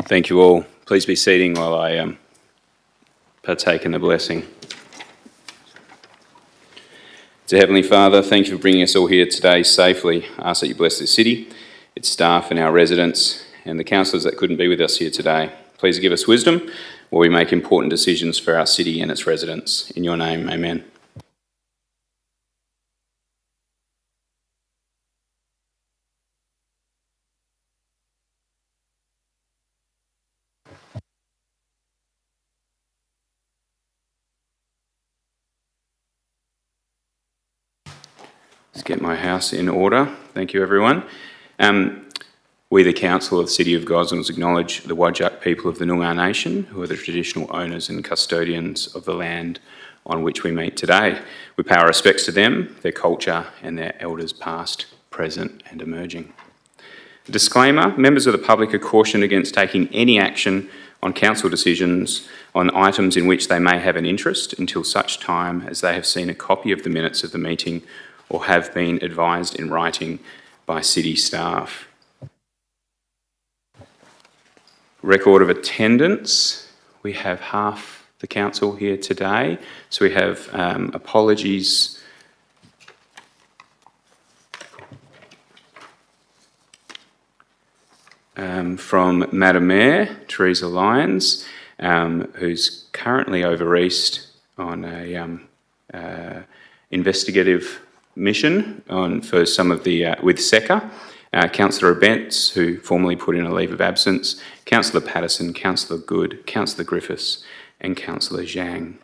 Thank you all. Please be seating while I partake in the blessing. Dear Heavenly Father, thank you for bringing us all here today safely. I ask that you bless this city, its staff and our residents, and the councillors that couldn't be with us here today. Please give us wisdom while we make important decisions for our city and its residents. In your name, amen. Let's get my house in order. Thank you, everyone. We, the Council of the City of Gosnells, acknowledge the Whadjuk people of the Noongar Nation, who are the traditional owners and custodians of the land on which we meet today. We pay our respects to them, their culture, and their elders past, present, and emerging. Disclaimer, members of the public are cautioned against taking any action on council decisions on items in which they may have an interest until such time as they have seen a copy of the minutes of the meeting or have been advised in writing by city staff. Record of attendance. We have half the council here today, so we have apologies from Madam Mayor, Teresa Lyons, who's currently over east on a investigative mission for some of the with SECA. Councillor Abents, who formally put in a leave of absence, Councillor Patterson, Councillor Good, Councillor Griffiths, and Councillor Zhang.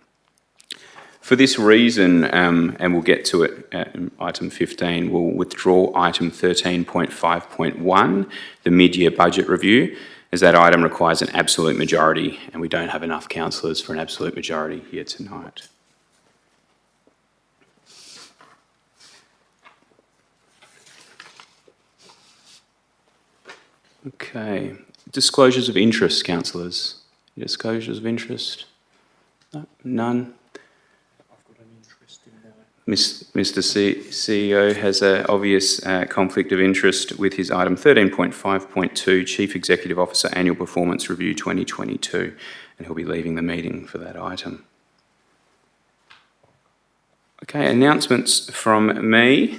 For this reason, and we'll get to it at item 15, we'll withdraw item 13.5.1, the mid-year budget review, as that item requires an absolute majority, and we don't have enough councillors for an absolute majority here tonight. Okay, disclosures of interest, councillors. Disclosures of interest? No, none. I've got an interest in Mr. CEO has an obvious conflict of interest with his item 13.5.2, Chief Executive Officer Annual Performance Review 2022, and he'll be leaving the meeting for that item. Okay, announcements from me.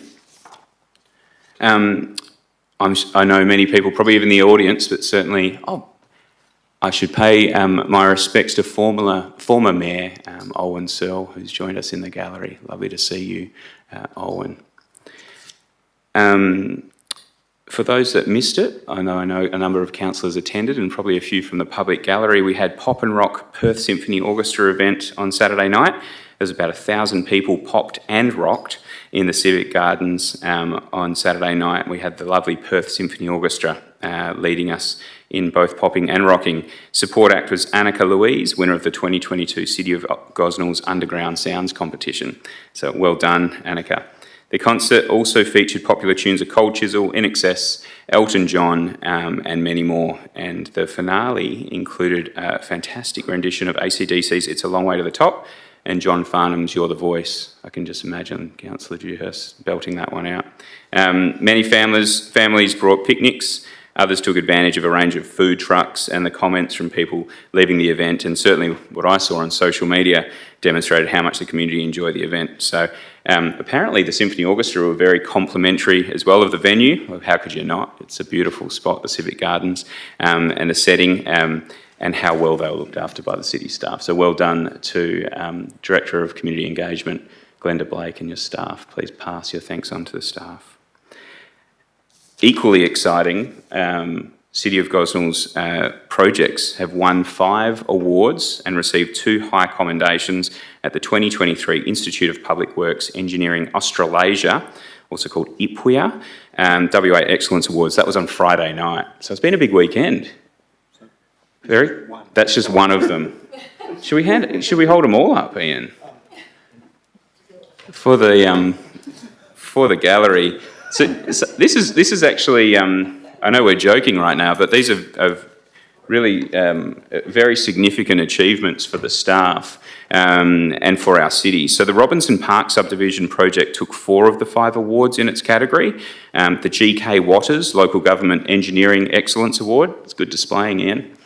I know many people, probably even the audience, but certainly, I should pay my respects to former Mayor Olwen Searle, who's joined us in the gallery. Lovely to see you, Olwen. For those that missed it, I know a number of councillors attended and probably a few from the public gallery. We had Pop and Rock Perth Symphony Orchestra event on Saturday night. There was about 1,000 people popped and rocked in the Civic Gardens on Saturday night. We had the lovely Perth Symphony Orchestra leading us in both popping and rocking. Support act was Annika Louise, winner of the 2022 City of Gosnells Underground Sounds competition. So well done, Annika. The concert also featured popular tunes of Cold Chisel, In Excess, Elton John, and many more. And the finale included a fantastic rendition of AC/DC's It's a Long Way to the Top and John Farnham's You're the Voice. I can just imagine Councillor Dewhurst belting that one out. Many families brought picnics. Others took advantage of a range of food trucks, and the comments from people leaving the event, and certainly what I saw on social media, demonstrated how much the community enjoyed the event. So apparently the Symphony Orchestra were very complimentary as well of the venue. Well, how could you not? It's a beautiful spot, the Civic Gardens, and the setting, and how well they were looked after by the city staff. So well done to Director of Community Engagement, Glenda Blake, and your staff. Please pass your thanks on to the staff. Equally exciting, City of Gosnells projects have won 5 awards and received 2 high commendations at the 2023 Institute of Public Works Engineering Australasia, also called IPWEA, WA Excellence Awards. That was on Friday night. So it's been a big weekend. That's just one of them. Should we hold them all up, Ian? For the gallery. So this is actually, I know we're joking right now, but these are really very significant achievements for the staff and for our city. So the Robinson Park subdivision project took 4 of the 5 awards in its category. The GK Watters Local Government Engineering Excellence Award, it's good displaying, Ian.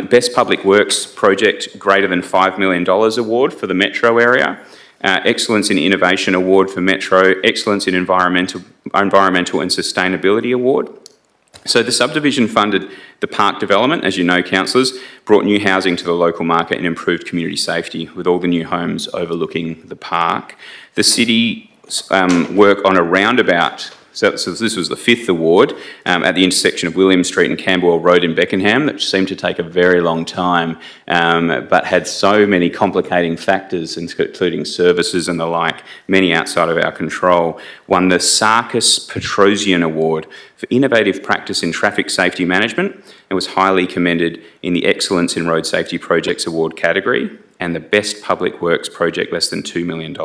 Best Public Works Project greater than $5 million award for the metro area. Excellence in Innovation Award for Metro, Excellence in Environmental and Sustainability Award. So the subdivision funded the park development, as you know, councillors, brought new housing to the local market and improved community safety with all the new homes overlooking the park. The city work on a roundabout. So this was the 5th award at the intersection of William Street and Camberwell Road in Beckenham, that seemed to take a very long time, but had so many complicating factors, including services and the like, many outside of our control. Won the Sarkis Petrosian Award for Innovative Practice in Traffic Safety Management and was highly commended in the Excellence in Road Safety Projects Award category, and the Best Public Works Project less than $2 million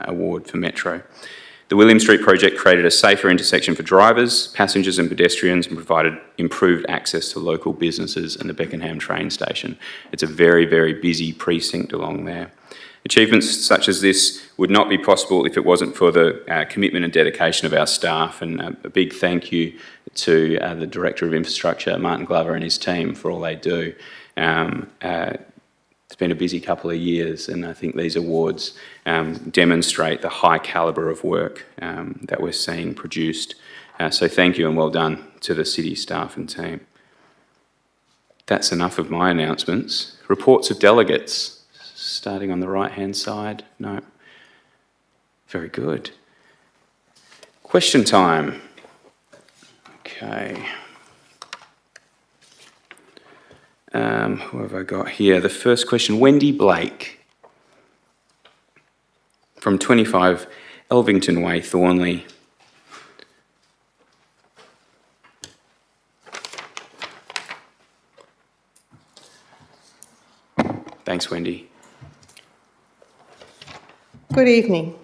award for Metro. The William Street project created a safer intersection for drivers, passengers and pedestrians, and provided improved access to local businesses and the Beckenham train station. It's a very, very busy precinct along there. Achievements such as this would not be possible if it wasn't for the commitment and dedication of our staff, and a big thank you to the Director of Infrastructure, Martin Glover, and his team for all they do. It's been a busy couple of years, and I think these awards demonstrate the high calibre of work that we're seeing produced. So thank you and well done to the city staff and team. That's enough of my announcements. Reports of delegates, starting on the right-hand side. No. Very good. Question time. Okay. Who have I got here? The first question, Wendy Blake from 25 Elvington Way, Thornley. Thanks, Wendy. Good evening.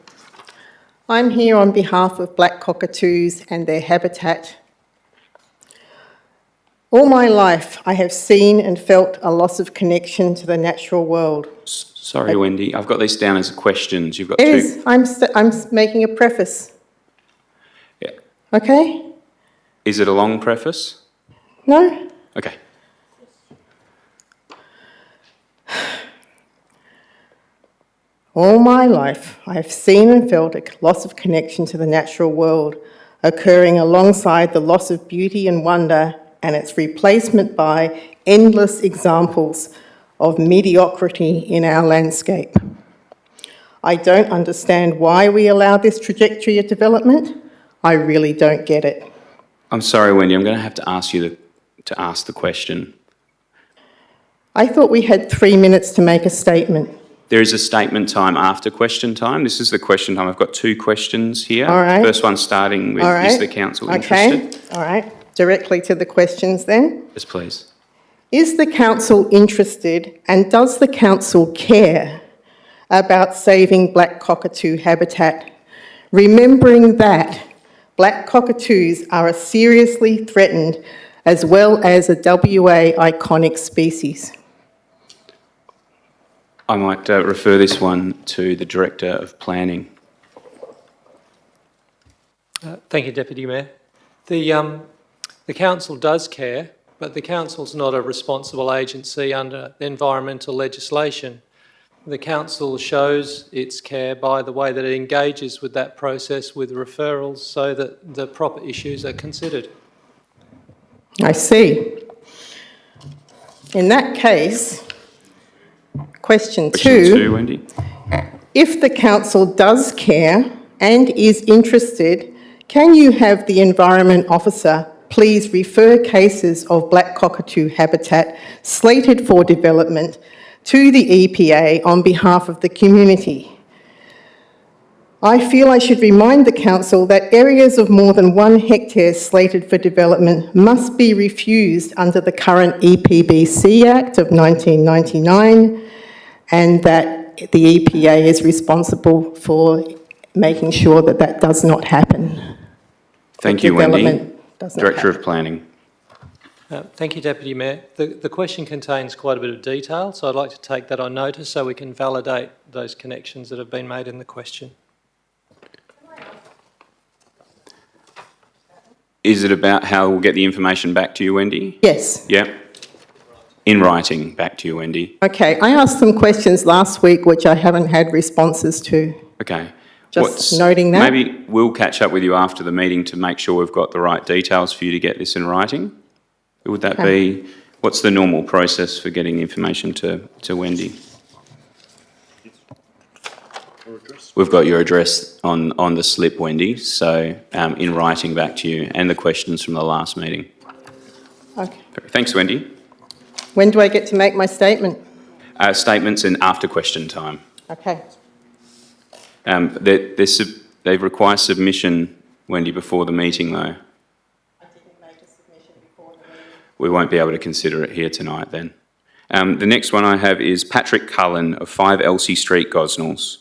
I'm here on behalf of black cockatoos and their habitat. All my life, I have seen and felt a loss of connection to the natural world. Sorry, Wendy, I've got these down as questions. You've got It two. is. I'm making a preface. Yeah. Okay? Is it a long preface? No? Okay. All my life, I have seen and felt a loss of connection to the natural world, occurring alongside the loss of beauty and wonder and its replacement by endless examples of mediocrity in our landscape. I don't understand why we allow this trajectory of development. I really don't get it. I'm sorry, Wendy, I'm going to have to ask you to ask the question. I thought we had 3 minutes to make a statement. There is a statement time after question time. This is the question time. I've got 2 questions here. All right. First one starting with, All right. is the council interested? Okay, all right. Directly to the questions then. Yes, please. Is the council interested and does the council care about saving black cockatoo habitat, remembering that black cockatoos are a seriously threatened as well as a WA iconic species? I might refer this one to the Director of Planning. Thank you, Deputy Mayor. The council does care, but the council's not a responsible agency under environmental legislation. The council shows its care by the way that it engages with that process with referrals so that the proper issues are considered. I see. In that case, question two, Wendy. if the council does care and is interested, can you have the Environment Officer please refer cases of black cockatoo habitat slated for development to the EPA on behalf of the community? I feel I should remind the council that areas of more than 1 hectare slated for development must be refused under the current EPBC Act of 1999, and that the EPA is responsible for making sure that that does not happen. Thank you, Wendy. Director Director of Planning. Thank you, Deputy Mayor. The question contains quite a bit of detail, so I'd like to take that on notice so we can validate those connections that have been made in the question. Is it about how we'll get the information back to you, Wendy? Yes. Yep. In writing, back to you, Wendy. Okay, I asked some questions last week which I haven't had responses to. Okay. Just noting that. Maybe we'll catch up with you after the meeting to make sure we've got the right details for you to get this in writing. Would that be, what's the normal process for getting information to Wendy? We've got your address on the slip, Wendy, so in writing back to you, and the questions from the last meeting. Okay. Thanks, Wendy. When do I get to make my statement? Statements in after question time. Okay. They require submission, Wendy, before the meeting, though. I didn't make a submission before the meeting. We won't be able to consider it here tonight then. The next one I have is Patrick Cullen of 5 Elsie Street, Gosnells.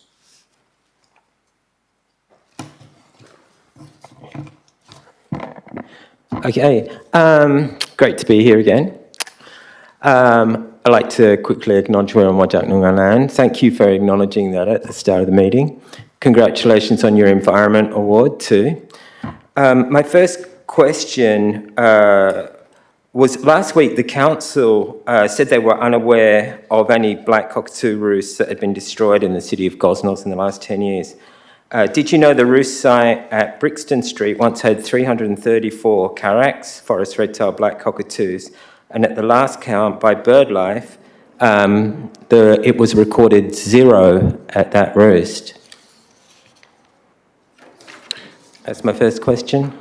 Okay, great to be here again. I'd like to quickly acknowledge we're on Wajak land. Thank you for acknowledging that at the start of the meeting. Congratulations on your Environment Award too. My first question was last week the council said they were unaware of any black cockatoo roosts that had been destroyed in the city of Gosnells in the last 10 years. Did you know the roost site at Brixton Street once had 334 carracks, forest red-tailed black cockatoos, and at the last count by BirdLife, it was recorded 0 at that roost? That's my first question.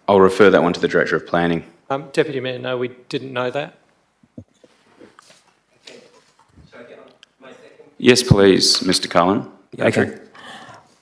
I'll refer that one to the Director of Planning. Deputy Mayor, no, we didn't know that. Yes, please, Mr. Cullen. Okay.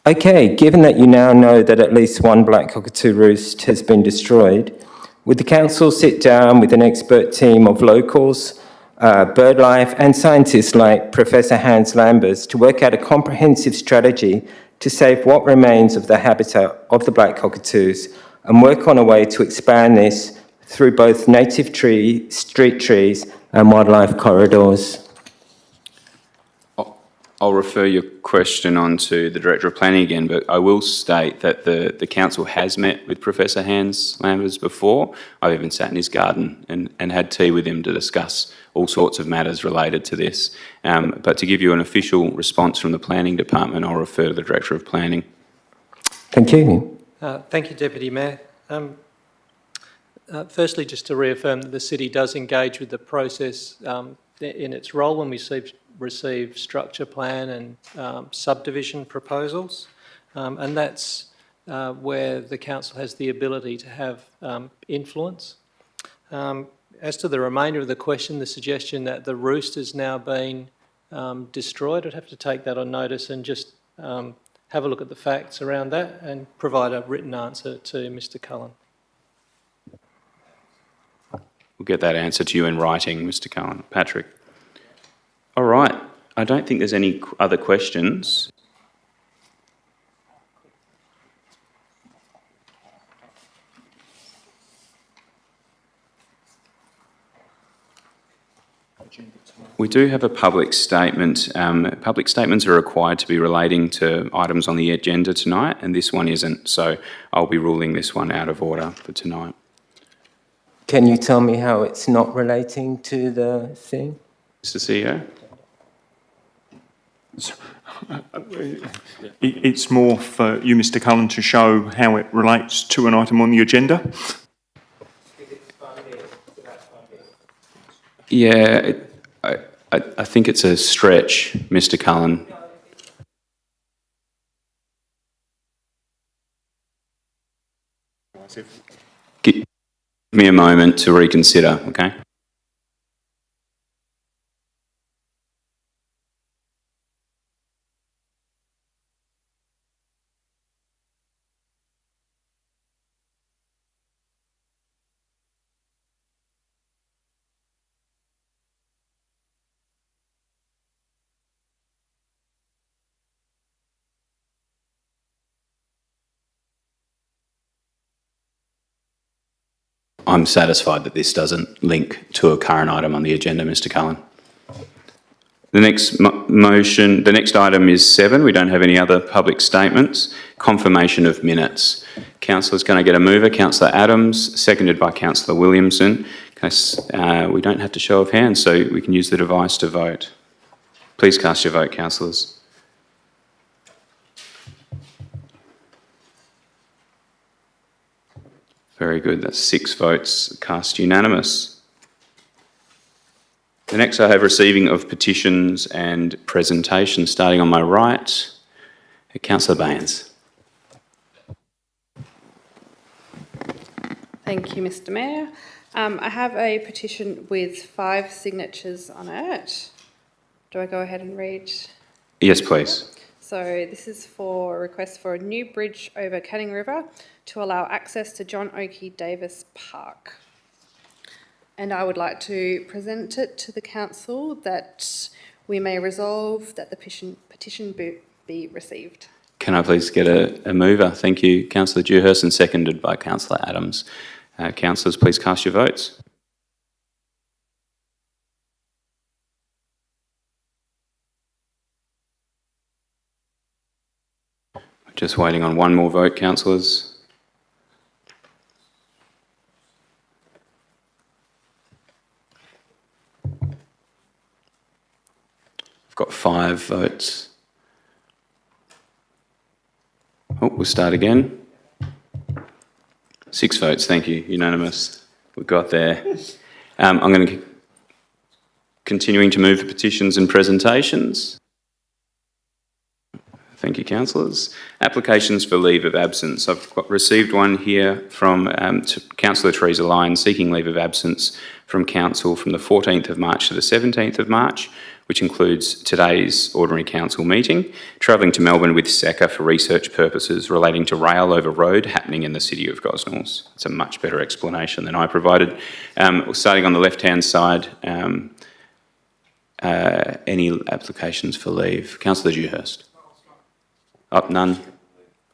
Okay, given that you now know that at least 1 black cockatoo roost has been destroyed, would the council sit down with an expert team of locals, BirdLife and scientists like Professor Hans Lambers to work out a comprehensive strategy to save what remains of the habitat of the black cockatoos and work on a way to expand this through both native street trees and wildlife corridors? I'll I'll refer your question on to the Director of Planning again, but I will state that the council has met with Professor Hans Lambers before. I've even sat in his garden and had tea with him to discuss all sorts of matters related to this. But to give you an official response from the Planning Department, I'll refer to the Director of Planning. Thank you. Thank you, Deputy Mayor. Firstly, just to reaffirm that the City does engage with the process in its role when we receive structure plan and subdivision proposals, and that's where the Council has the ability to have influence. As to the remainder of the question, the suggestion that the roost has now been destroyed, I'd have to take that on notice and just have a look at the facts around that and provide a written answer to Mr Cullen. We'll get that answer to you in writing, Mr Cullen. Patrick. All right. I don't think there's any other questions. We do have a public statement. Public statements are required to be relating to items on the agenda tonight, and this one isn't, so I'll be ruling this one out of order for tonight. Can you tell me how it's not relating to the thing? Mr CEO? It's more for you, Mr Cullen, to show how it relates to an item on the agenda. Yeah, I think it's a stretch, Mr Cullen. Give me a moment to reconsider, okay? I'm satisfied that this doesn't link to a current item on the agenda, Mr Cullen. The next motion, the next item is 7. We don't have any other public statements. Confirmation of minutes. Councillor's going to get a mover, Councillor Adams, seconded by Councillor Williamson. We don't have to show of hands, so we can use the device to vote. Please cast your vote, councillors. Very good, that's 6 votes cast unanimous. The next I have receiving of petitions and presentations. Starting on my right, Councillor Baines. Thank you, Mr Mayor. I have a petition with 5 signatures on it. Do I go ahead and read? Yes, please. So this is for a request for a new bridge over Canning River to allow access to John Oakey Davis Park. And I would like to present it to the council that we may resolve that the petition be received. Can I please get a mover? Thank you, Councillor Dewhurst, and seconded by Councillor Adams. Councillors, please cast your votes. Just waiting on one more vote, councillors. I've got 5 votes. Oh, we'll start again. 6 votes, thank you, unanimous. We got there. I'm going to continuing to move the petitions and presentations. Thank you, councillors. Applications for leave of absence. I've received one here from Councillor Teresa Lyons seeking leave of absence from council from the 14th of March to the 17th of March, which includes today's ordinary council meeting, travelling to Melbourne with SECA for research purposes relating to rail over road happening in the city of Gosnells. It's a much better explanation than I provided. Starting on the left-hand side, any applications for leave? Councillor Dewhurst. Oh, none.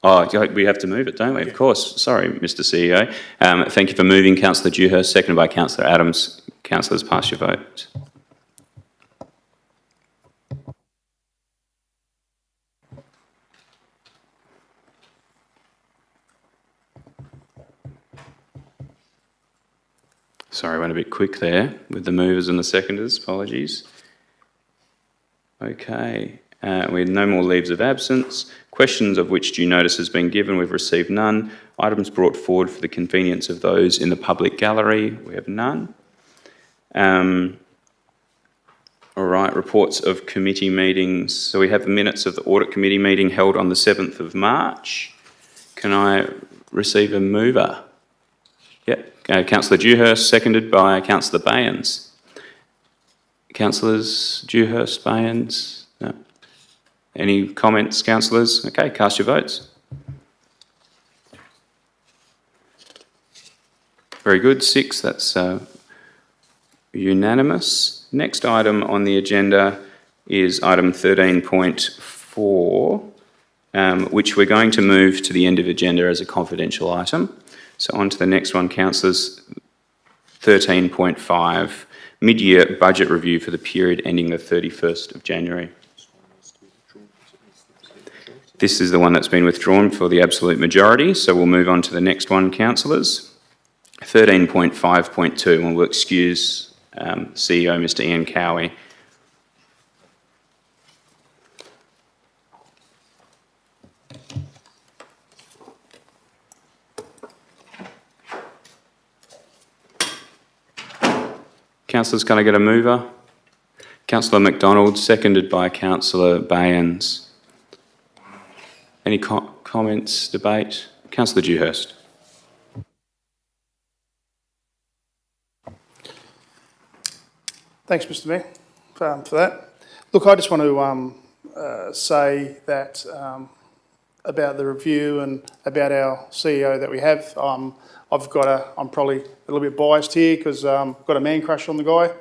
Oh, we have to move it, don't we? Of course. Sorry, Mr CEO. Thank you for moving, Councillor Dewhurst, seconded by Councillor Adams. Councillors, pass your vote. Sorry, I went a bit quick there with the movers and the seconders, apologies. Okay, we have no more leaves of absence. Questions of which due notice has been given, we've received none. Items brought forward for the convenience of those in the public gallery, we have none. All right, reports of committee meetings. So we have the minutes of the Audit Committee meeting held on the 7th of March. Can I receive a mover? Yeah, Councillor Dewhurst, seconded by Councillor Baynes. Councillors Dewhurst, Baynes? No. Any comments, councillors? Okay, cast your votes. Very good, 6, that's unanimous. Next item on the agenda is item 13.4, which we're going to move to the end of agenda as a confidential item. So on to the next one, councillors. 13.5, mid-year budget review for the period ending the 31st of January. This is the one that's been withdrawn for the absolute majority, so we'll move on to the next one, councillors. 13.5.2, and we'll excuse CEO Mr Ian Cowie. Councillors, can I get a mover? Councillor McDonald, seconded by Councillor Baynes. Any comments, debate? Councillor Dewhurst. Thanks, Mr Mayor, for that. Look, I just want to say that about the review and about our CEO that we have. I'm probably a little bit biased here because I've got a man crush on the guy.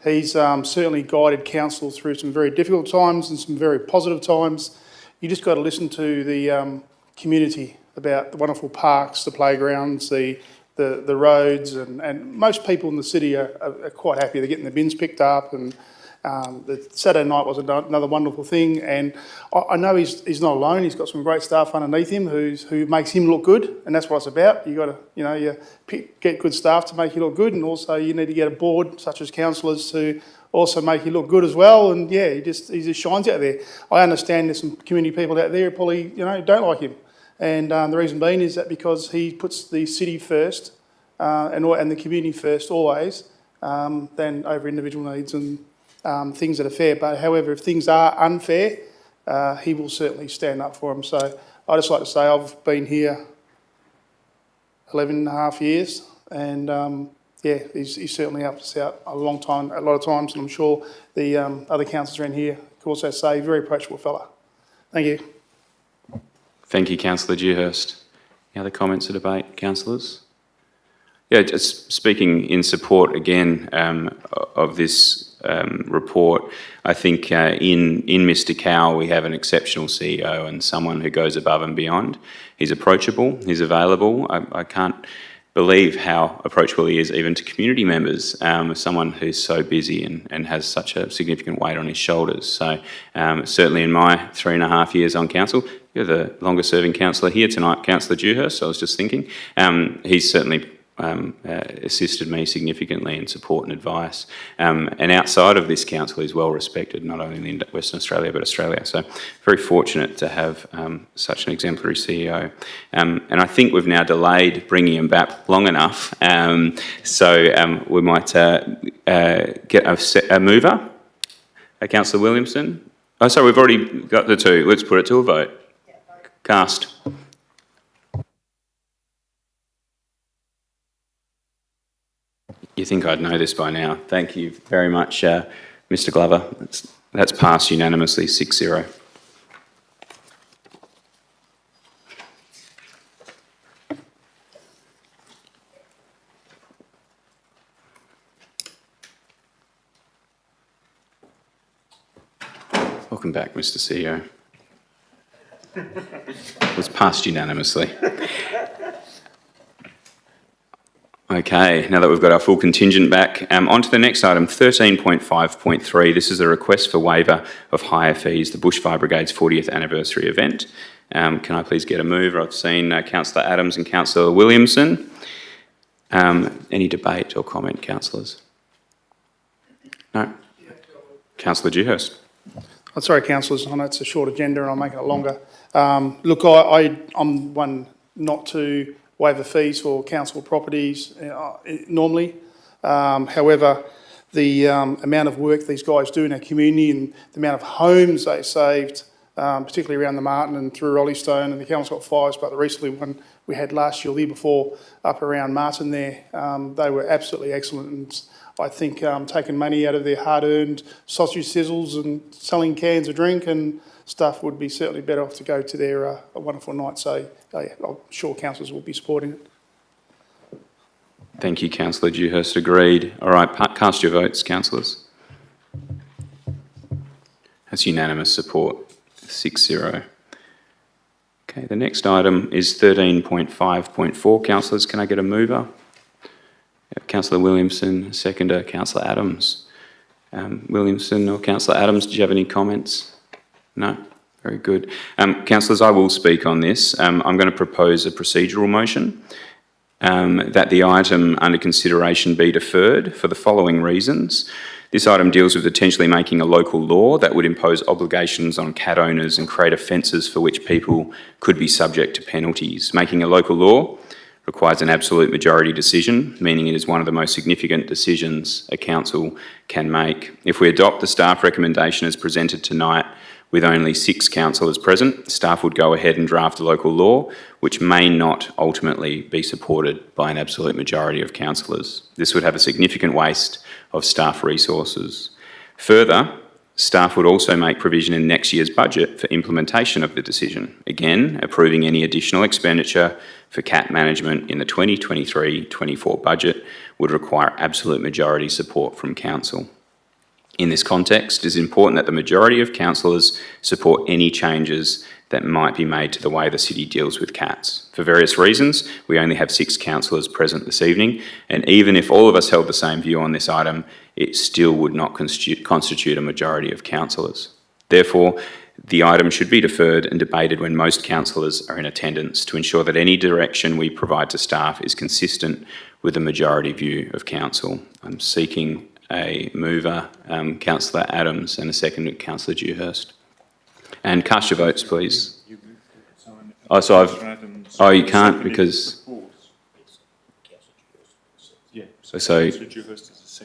He's certainly guided council through some very difficult times and some very positive times. You just got to listen to the community about the wonderful parks, the playgrounds, the roads, and most people in the city are quite happy. They're getting the bins picked up, and the Saturday night was another wonderful thing. And I know he's not alone. He's got some great staff underneath him who makes him look good, and that's what it's about. You got to, get good staff to make you look good, and also you need to get a board such as councillors to also make you look good as well. And yeah, he just shines out there. I understand there's some community people out there who probably don't like him. And the reason being is that because he puts the city first and the community first always, than over individual needs and things that are fair. But however, if things are unfair, he will certainly stand up for them. So I just like to say I've been here 11 and a half years, and he's certainly helped us out a lot of times, and I'm sure the other councillors around here can also say very approachable fella. Thank you. Thank you, Councillor Dewhurst. Any other comments or debate, councillors? Yeah, just speaking in support again of this report, I think in Mr Cow we have an exceptional CEO and someone who goes above and beyond. He's approachable, he's available. I can't believe how approachable he is even to community members, someone who's so busy and has such a significant weight on his shoulders. So certainly in my 3.5 years on council, you're the longest serving councillor here tonight, Councillor Dewhurst, so I was just thinking. He's certainly assisted me significantly in support and advice. And outside of this council, he's well respected, not only in Western Australia, but Australia. So very fortunate to have such an exemplary CEO. And I think we've now delayed bringing him back long enough. So we might get a mover. Councillor Williamson. Oh, sorry, we've already got the two. Let's put it to a vote. Cast. You think I'd know this by now. Thank you very much, Mr Glover. That's passed unanimously, 6-0. Welcome back, Mr CEO. It's passed unanimously. Okay, now that we've got our full contingent back, on to the next item, 13.5.3. This is a request for waiver of hire fees, the Bushfire Brigade's 40th anniversary event. Can I please get a mover? I've seen Councillor Adams and Councillor Williamson. Any debate or comment, councillors? No? Councillor Dewhurst. I'm sorry, councillors, I know it's a short agenda and I'm making it longer. Look, I'm one not to waive the fees for council properties normally. However, the amount of work these guys do in our community and the amount of homes they saved, particularly around the Martin and through Rollystone, and the council got fires, but the recently one we had last year, the year before, up around Martin there, they were absolutely excellent. And I think taking money out of their hard-earned sausage sizzles and selling cans of drink and stuff would be certainly better off to go to their a wonderful night. So I'm sure councillors will be supporting it. Thank you, Councillor Dewhurst. Agreed. All right, cast your votes, councillors. That's unanimous support, 6-0. Okay, the next item is 13.5.4. Councillors, can I get a mover? Councillor Williamson, seconder, Councillor Adams. Williamson or Councillor Adams, did you have any comments? No? Very good. Councillors, I will speak on this. I'm going to propose a procedural motion that the item under consideration be deferred for the following reasons. This item deals with potentially making a local law that would impose obligations on cat owners and create offences for which people could be subject to penalties. Making a local law requires an absolute majority decision, meaning it is one of the most significant decisions a council can make. If we adopt the staff recommendation as presented tonight, with only 6 councillors present, staff would go ahead and draft a local law, which may not ultimately be supported by an absolute majority of councillors. This would have a significant waste of staff resources. Further, staff would also make provision in next year's budget for implementation of the decision, again approving any additional expenditure for cat management in the 2023-24 budget would require absolute majority support from council. In this context, it is important that the majority of councillors support any changes that might be made to the way the city deals with cats. For various reasons, we only have 6 councillors present this evening, and even if all of us held the same view on this item, it still would not constitute a majority of councillors. Therefore, the item should be deferred and debated when most councillors are in attendance to ensure that any direction we provide to staff is consistent with the majority view of council. I'm seeking a mover, Councillor Adams, and a second, Councillor Dewhurst. And cast your votes, please. Oh, so you can't because... So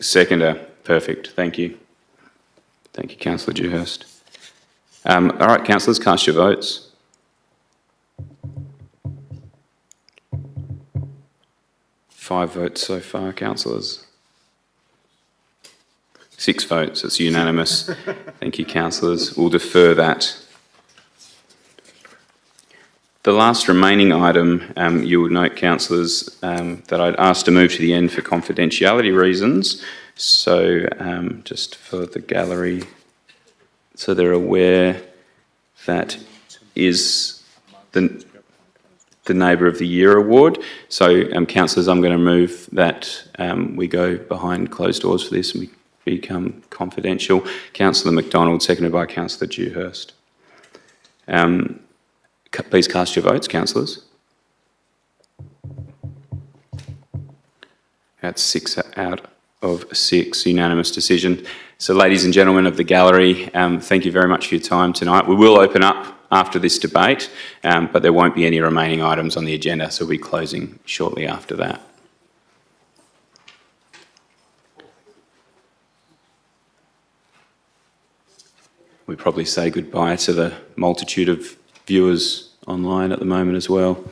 seconder, perfect, thank you. Thank you, Councillor Dewhurst. All right, councillors, cast your votes. Five votes so far, councillors. 6 votes, it's unanimous. Thank you, councillors. We'll defer that. The last remaining item, you will note, councillors, that I'd asked to move to the end for confidentiality reasons. So just for the gallery, so they're aware that is the Neighbour of the Year award. So councillors, I'm going to move that we go behind closed doors for this and we become confidential. Councillor McDonald, seconded by Councillor Dewhurst. Please cast your votes, councillors. That's 6 out of 6, unanimous decision. So ladies and gentlemen of the gallery, thank you very much for your time tonight. We will open up after this debate, but there won't be any remaining items on the agenda, so we'll be closing shortly after that. We probably say goodbye to the multitude of viewers online at the moment as well.